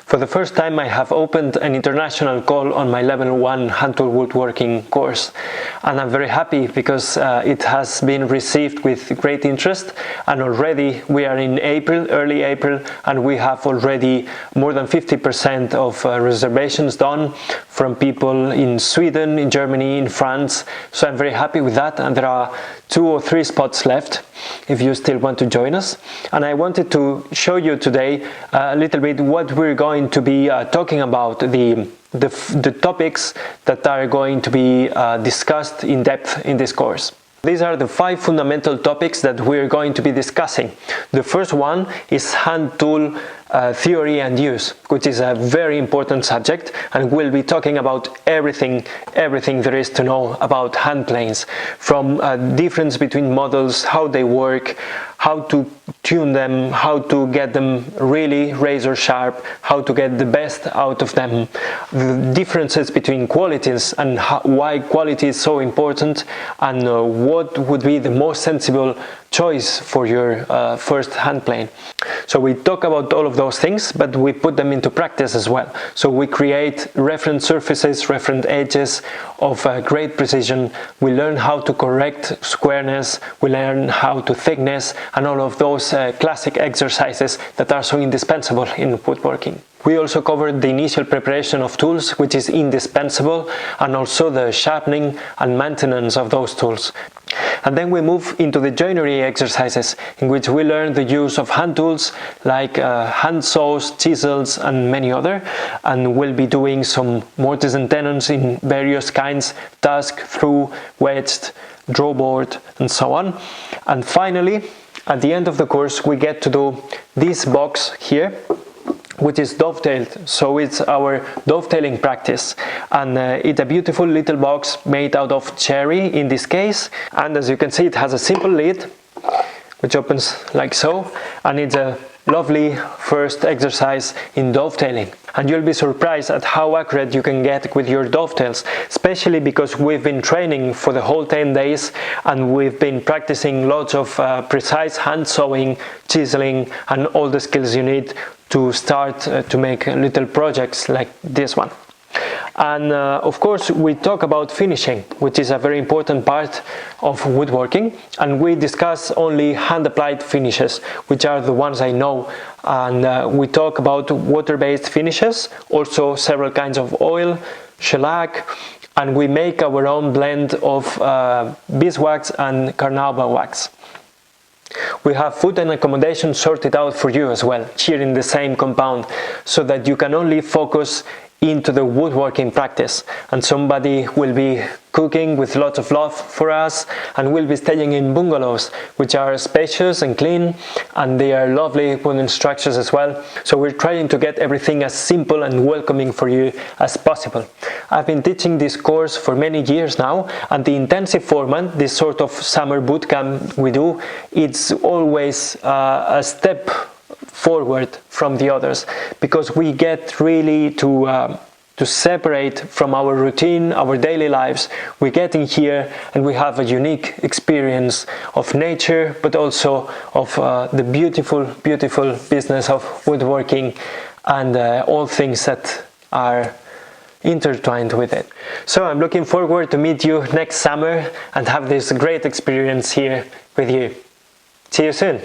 For the first time I have opened an international call on my level 1 hand tool woodworking course, and I'm very happy because it has been received with great interest, and already we are in April, early April, and we have already more than 50% of reservations done from people in Sweden, in Germany, in France. So I'm very happy with that, and there are 2 or 3 spots left if you still want to join us. And I wanted to show you today a little bit what we're going to be talking about, the topics that are going to be discussed in depth in this course. These are the 5 fundamental topics that we're going to be discussing. The first one is hand tool theory and use, which is a very important subject, and we'll be talking about everything there is to know about hand planes, from difference between models, how they work, how to tune them, how to get them really razor sharp, how to get the best out of them, the differences between qualities and why quality is so important, and what would be the most sensible choice for your first hand plane. So we talk about all of those things, but we put them into practice as well. So we create reference surfaces, reference edges of great precision. We learn how to correct squareness, we learn how to thickness, and all of those classic exercises that are so indispensable in woodworking. We also covered the initial preparation of tools, which is indispensable, and also the sharpening and maintenance of those tools. And then we move into the joinery exercises, in which we learn the use of hand tools like hand saws, chisels, and many other. And we'll be doing some mortise and tenons in various kinds: tusk, through, wedged, drawboard, and so on. And finally, at the end of the course, we get to do this box here, which is dovetailed. So it's our dovetailing practice, and it's a beautiful little box made out of cherry in this case, and as you can see, it has a simple lid which opens like so, and it's a lovely first exercise in dovetailing. And you'll be surprised at how accurate you can get with your dovetails, especially because we've been training for the whole 10 days, and we've been practicing lots of precise hand sewing, chiseling, and all the skills you need to start to make little projects like this one. And of course we talk about finishing, which is a very important part of woodworking, and we discuss only hand applied finishes, which are the ones I know, and we talk about water-based finishes, also several kinds of oil, shellac, and we make our own blend of beeswax and carnauba wax. We have food and accommodation sorted out for you as well, here in the same compound, so that you can only focus into the woodworking practice, and somebody will be cooking with lots of love for us, and we'll be staying in bungalows, which are spacious and clean, and they are lovely wooden structures as well. So we're trying to get everything as simple and welcoming for you as possible. I've been teaching this course for many years now, and the intensive format, this sort of summer boot camp we do, it's always a step forward from the others, because we get really to separate from our routine, our daily lives. We get in here and we have a unique experience of nature, but also of the beautiful business of woodworking, and all things that are intertwined with it. So I'm looking forward to meet you next summer and have this great experience here with you. See you soon!